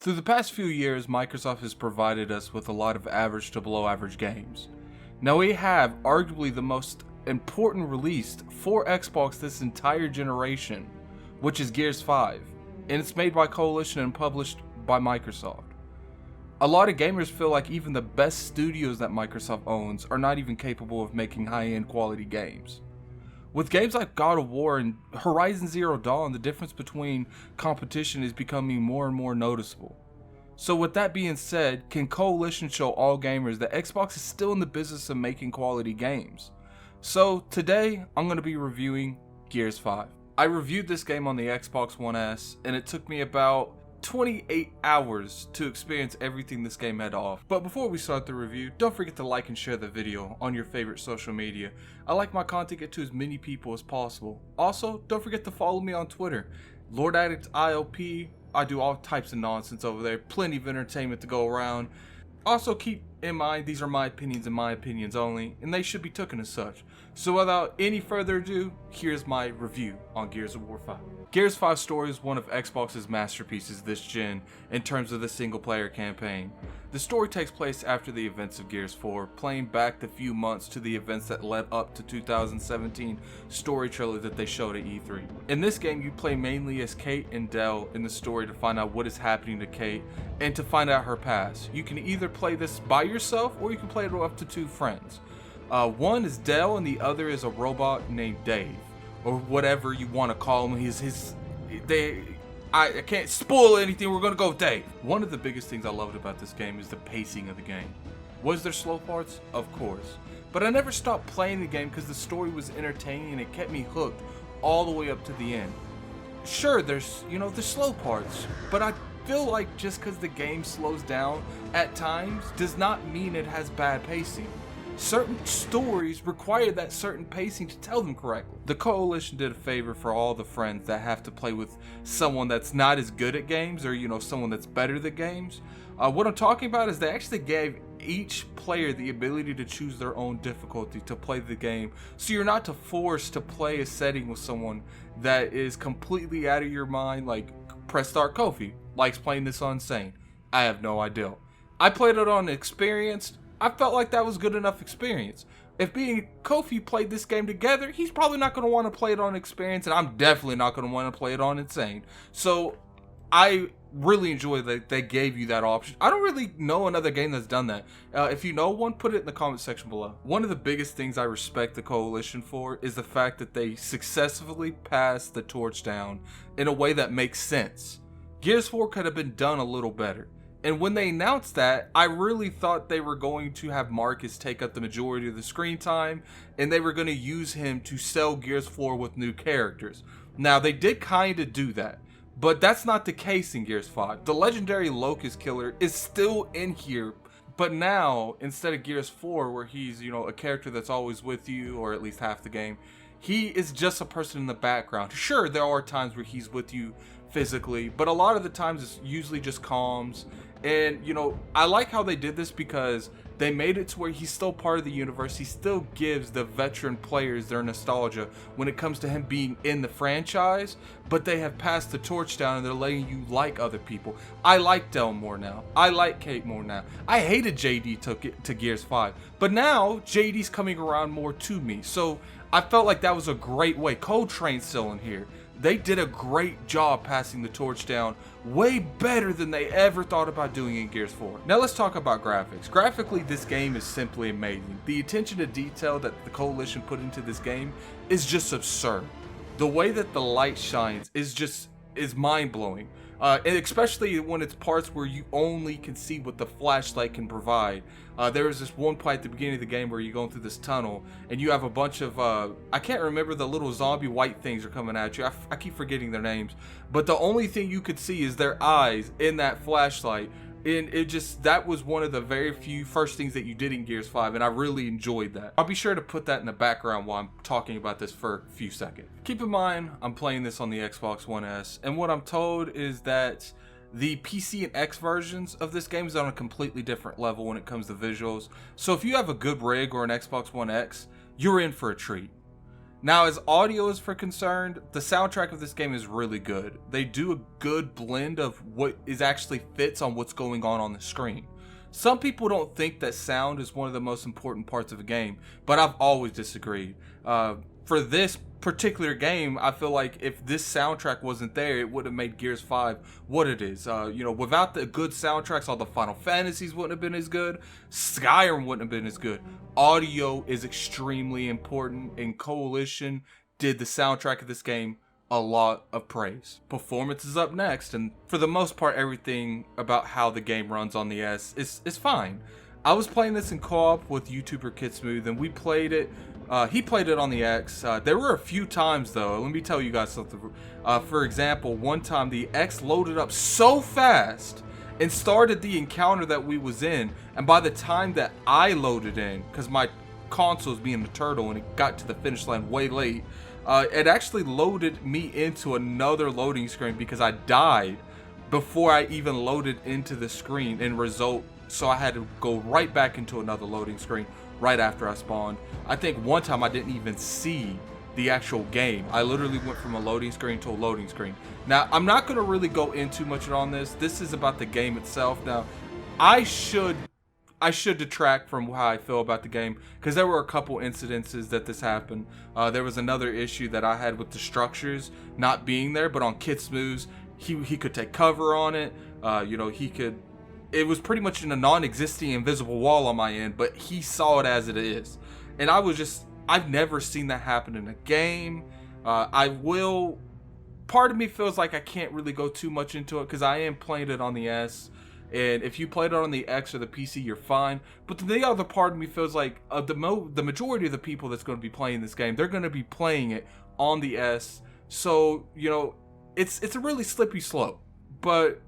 Through the past few years, Microsoft has provided us with a lot of average to below average games. Now we have arguably the most important release for Xbox this entire generation, which is Gears 5, and it's made by Coalition and published by Microsoft. A lot of gamers feel like even the best studios that Microsoft owns are not even capable of making high-end quality games. With games like God of War and Horizon Zero Dawn, the difference between competition is becoming more and more noticeable. So with that being said, can Coalition show all gamers that Xbox is still in the business of making quality games? So today, I'm going to be reviewing Gears 5. I reviewed this game on the Xbox One S, and it took me about 28 hours to experience everything this game had to offer. But before we start the review, don't forget to like and share the video on your favorite social media. I like my content get to as many people as possible. Also, don't forget to follow me on Twitter, Lord Addict ILP. I do all types of nonsense over there, plenty of entertainment to go around. Also keep in mind, these are my opinions and my opinions only, and they should be taken as such. So without any further ado, here's my review on Gears of War 5. Gears 5 story is one of Xbox's masterpieces this gen in terms of the single player campaign. The story takes place after the events of Gears 4, playing back the few months to the events that led up to 2017 story trailer that they showed at E3. In this game, you play mainly as Kate and Dell in the story to find out what is happening to Kate and to find out her past. You can either play this by yourself or you can play it with up to two friends. One is Dell and the other is a robot named Dave, or whatever you want to call him. I can't spoil anything, we're gonna go with Dave. One of the biggest things I loved about this game is the pacing of the game. Was there slow parts? Of course. But I never stopped playing the game because the story was entertaining and it kept me hooked all the way up to the end. Sure, there's slow parts, but I feel like just because the game slows down at times does not mean it has bad pacing. Certain stories require that certain pacing to tell them correctly. The Coalition did a favor for all the friends that have to play with someone that's not as good at games, or someone that's better at games. What I'm talking about is they actually gave each player the ability to choose their own difficulty to play the game, so you're not forced to play a setting with someone that is completely out of your mind. Like Press Start Kofi likes playing this on Insane. I have no idea. I played it on Experienced. I felt like that was good enough experience. If me and Kofi played this game together, he's probably not going to want to play it on Experience, and I'm definitely not going to want to play it on Insane. So I really enjoy that they gave you that option. I don't really know another game that's done that. If you know one, put it in the comment section below. One of the biggest things I respect the Coalition for is the fact that they successfully passed the torch down in a way that makes sense. Gears 4 could have been done a little better. And when they announced that, I really thought they were going to have Marcus take up the majority of the screen time, and they were going to use him to sell Gears 4 with new characters. Now, they did kind of do that, but that's not the case in Gears 5. The legendary Locust Killer is still in here, but now, instead of Gears 4, where he's, a character that's always with you, or at least half the game, he is just a person in the background. Sure, there are times where he's with you physically, but a lot of the times it's usually just comms. And I like how they did this because they made it to where he's still part of the universe. He still gives the veteran players their nostalgia when it comes to him being in the franchise, but they have passed the torch down and they're letting you like other people. I like Del more now. I like Kate more now. I hated JD to Gears 5, but now JD's coming around more to me. So I felt like that was a great way. Cold Train's still in here. They did a great job passing the torch down, way better than they ever thought about doing in Gears 4. Now let's talk about graphics. Graphically, this game is simply amazing. The attention to detail that the Coalition put into this game is just absurd. The way that the light shines is mind-blowing. And especially when it's parts where you only can see what the flashlight can provide. There was this one part at the beginning of the game where you're going through this tunnel and you have a bunch of, I can't remember, the little zombie white things are coming at you. I keep forgetting their names. But the only thing you could see is their eyes in that flashlight. And that was one of the very few first things that you did in Gears 5, and I really enjoyed that. I'll be sure to put that in the background while I'm talking about this for a few seconds. Keep in mind, I'm playing this on the Xbox One S, and what I'm told is that the PC and X versions of this game is on a completely different level when it comes to visuals. So if you have a good rig or an Xbox One X, you're in for a treat. Now, as audio is for concerned, the soundtrack of this game is really good. They do a good blend of what is actually fits on what's going on the screen. Some people don't think that sound is one of the most important parts of a game, but I've always disagreed. For this particular game, I feel like if this soundtrack wasn't there, it would have made Gears 5 what it is. Without the good soundtracks, all the Final Fantasies wouldn't have been as good. Skyrim wouldn't have been as good. Audio is extremely important, and Coalition did the soundtrack of this game a lot of praise. Performance is up next, and for the most part, everything about how the game runs on the S is fine. I was playing this in co-op with YouTuber KidSmooth, and we played it. He played it on the X. There were a few times though. Let me tell you guys something. For example, one time the X loaded up so fast and started the encounter that we was in, and by the time that I loaded in, because my console's being a turtle and it got to the finish line way late, it actually loaded me into another loading screen because I died before I even loaded into the screen and result. So I had to go right back into another loading screen right after I spawned. I think one time I didn't even see the actual game. I literally went from a loading screen to a loading screen. Now, I'm not going to really go into much on this. This is about the game itself. Now, I should detract from how I feel about the game, because there were a couple incidences that this happened. There was another issue that I had with the structures not being there, but on KidSmooth's, he could take cover on it. He could. It was pretty much in a non-existing invisible wall on my end, but he saw it as it is. And I've never seen that happen in a game. Part of me feels like I can't really go too much into it because I am playing it on the S. And if you played it on the X or the PC, you're fine. But the other part of me feels like the majority of the people that's going to be playing this game, they're going to be playing it on the S. So, it's a really slippery slope. But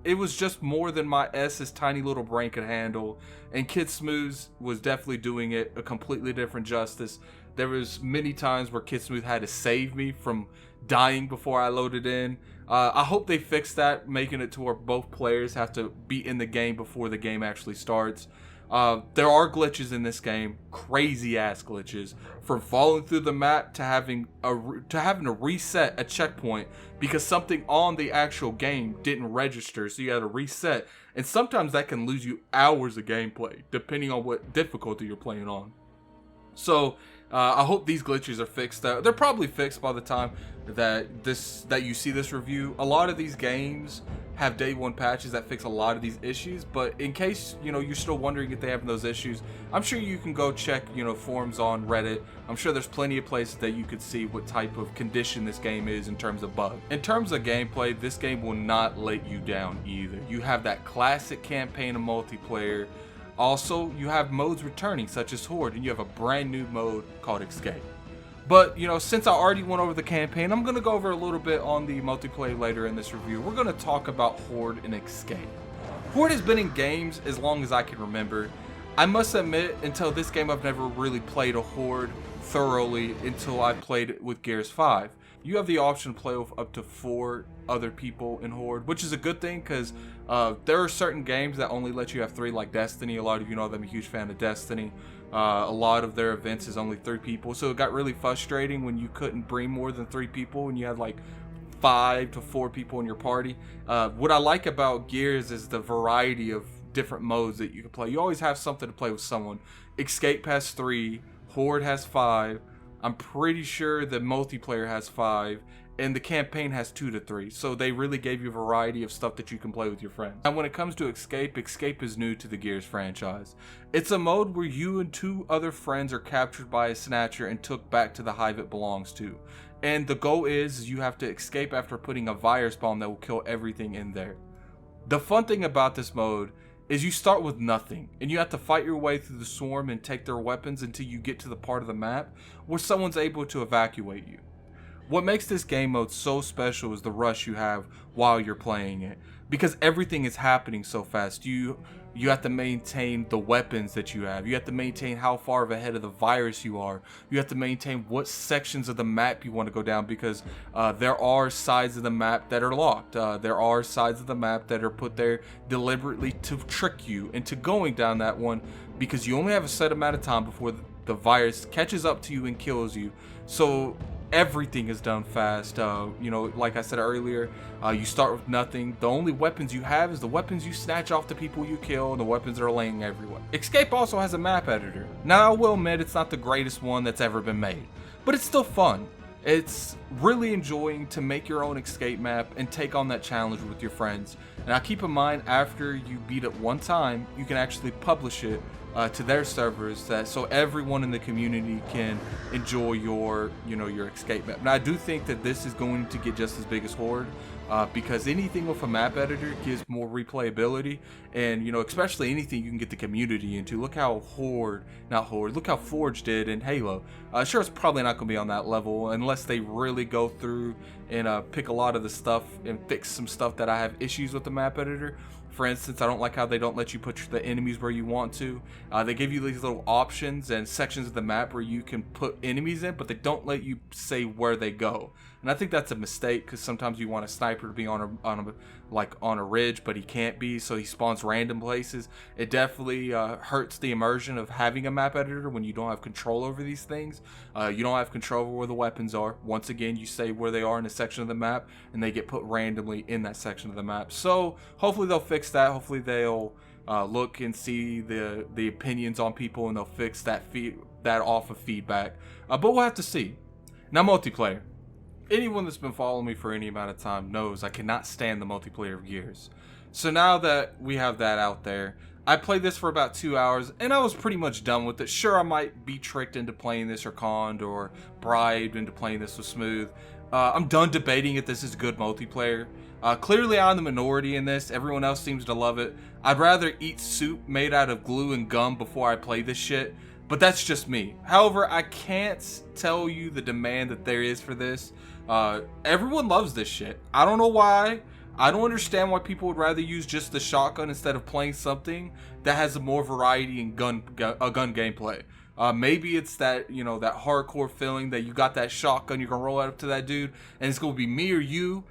it was just more than my S's tiny little brain could handle, and KidSmooth was definitely doing it a completely different justice. There was many times where KidSmooth had to save me from dying before I loaded in. I hope they fix that, making it to where both players have to be in the game before the game actually starts. There are glitches in this game, crazy ass glitches, from falling through the map to having to reset a checkpoint because something on the actual game didn't register, so you had to reset. And sometimes that can lose you hours of gameplay, depending on what difficulty you're playing on. So I hope these glitches are fixed. They're probably fixed by the time that you see this review. A lot of these games have day one patches that fix a lot of these issues, but in case you're still wondering if they have those issues, I'm sure you can go check forums on Reddit. I'm sure there's plenty of places that you could see what type of condition this game is in terms of bug. In terms of gameplay, this game will not let you down either. You have that classic campaign and multiplayer. Also, you have modes returning such as Horde, and you have a brand new mode called Escape. But, since I already went over the campaign, I'm going to go over a little bit on the multiplayer later in this review. We're going to talk about Horde and Escape. Horde has been in games as long as I can remember. I must admit, until this game, I've never really played a Horde thoroughly until I played it with Gears 5. You have the option to play with up to 4 other people in Horde, which is a good thing because there are certain games that only let you have 3, like Destiny. A lot of you know that I'm a huge fan of Destiny. A lot of their events is only 3 people, so it got really frustrating when you couldn't bring more than 3 people and you had like 5 to 4 people in your party. What I like about Gears is the variety of different modes that you can play. You always have something to play with someone. Escape has 3, Horde has 5, I'm pretty sure the multiplayer has 5, and the campaign has 2 to 3, so they really gave you a variety of stuff that you can play with your friends. And when it comes to Escape, Escape is new to the Gears franchise. It's a mode where you and 2 other friends are captured by a snatcher and took back to the hive it belongs to. And the goal is you have to escape after putting a virus bomb that will kill everything in there. The fun thing about this mode is you start with nothing, and you have to fight your way through the swarm and take their weapons until you get to the part of the map where someone's able to evacuate you. What makes this game mode so special is the rush you have while you're playing it, because everything is happening so fast. You have to maintain the weapons that you have. You have to maintain how far ahead of the virus you are. You have to maintain what sections of the map you want to go down, because there are sides of the map that are locked. There are sides of the map that are put there deliberately to trick you into going down that one, because you only have a set amount of time before the virus catches up to you and kills you. So everything is done fast. You know, like I said earlier, you start with nothing. The only weapons you have is the weapons you snatch off the people you kill and the weapons that are laying everywhere. Escape also has a map editor. Now I will admit it's not the greatest one that's ever been made, but it's still fun. It's really enjoying to make your own escape map and take on that challenge with your friends. And now keep in mind, after you beat it one time, you can actually publish it to their servers, so everyone in the community can enjoy your escape map. Now I do think that this is going to get just as big as Horde, because anything with a map editor gives more replayability, and especially anything you can get the community into. Look how look how Forge did in Halo. Sure, it's probably not going to be on that level unless they really go through and pick a lot of the stuff and fix some stuff that I have issues with the map editor. For instance, I don't like how they don't let you put the enemies where you want to. They give you these little options and sections of the map where you can put enemies in, but they don't let you say where they go. And I think that's a mistake, because sometimes you want a sniper to be on a ridge, but he can't be, so he spawns random places. It definitely hurts the immersion of having a map editor when you don't have control over these things. You don't have control over where the weapons are. Once again, you say where they are in a section of the map, and they get put randomly in that section of the map. So hopefully they'll fix that. Hopefully they'll look and see the opinions on people, and they'll fix that off of feedback. But we'll have to see. Now, multiplayer. Anyone that's been following me for any amount of time knows I cannot stand the multiplayer of Gears. So now that we have that out there, I played this for about 2 hours, and I was pretty much done with it. Sure, I might be tricked into playing this or conned or bribed into playing this with Smooth. I'm done debating if this is good multiplayer. Clearly I'm the minority in this. Everyone else seems to love it. I'd rather eat soup made out of glue and gum before I play this shit, but that's just me. However, I can't tell you the demand that there is for this. Everyone loves this shit. I don't know why. I don't understand why people would rather use just the shotgun instead of playing something that has more variety in gun gameplay. Maybe it's that, that hardcore feeling that you got that shotgun, you can roll up to that dude, and it's going to be me or you.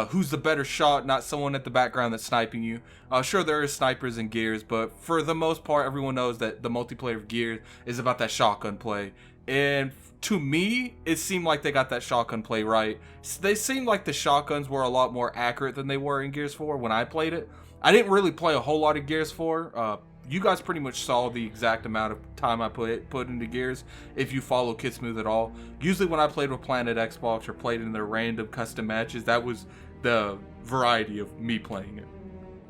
Who's the better shot, not someone at the background that's sniping you. Sure, there are snipers in Gears, but for the most part, everyone knows that the multiplayer of Gears is about that shotgun play. And to me, it seemed like they got that shotgun play right. They seemed like the shotguns were a lot more accurate than they were in Gears 4 when I played it. I didn't really play a whole lot of Gears 4. You guys pretty much saw the exact amount of time I put into Gears if you follow Kid Smooth at all. Usually when I played with Planet Xbox or played in their random custom matches, that was the variety of me playing it.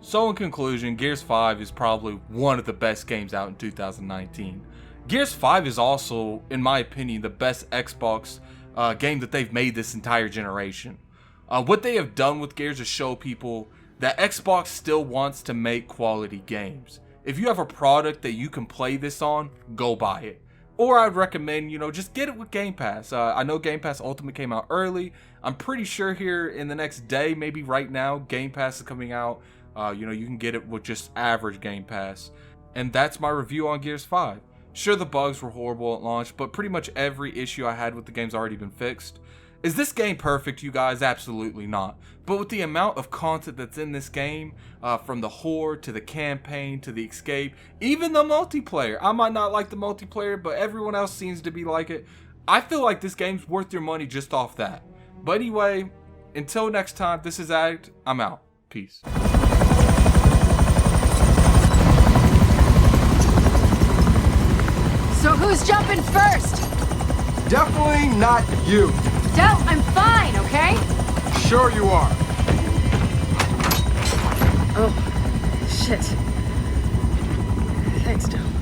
So in conclusion, Gears 5 is probably one of the best games out in 2019. Gears 5 is also, in my opinion, the best Xbox game that they've made this entire generation. What they have done with Gears is show people that Xbox still wants to make quality games. If you have a product that you can play this on, go buy it. Or I'd recommend, just get it with Game Pass. I know Game Pass Ultimate came out early. I'm pretty sure here in the next day, maybe right now, Game Pass is coming out. You can get it with just average Game Pass. And that's my review on Gears 5. Sure, the bugs were horrible at launch, but pretty much every issue I had with the game's already been fixed. Is this game perfect, you guys? Absolutely not. But with the amount of content that's in this game, from the Horde to the campaign to the escape, even the multiplayer. I might not like the multiplayer, but everyone else seems to be like it. I feel like this game's worth your money just off that. But anyway, until next time, this is Addict. I'm out. Peace. So who's jumping first? Definitely not you. Del, I'm fine, okay? Sure you are. Oh, shit. Thanks, Del.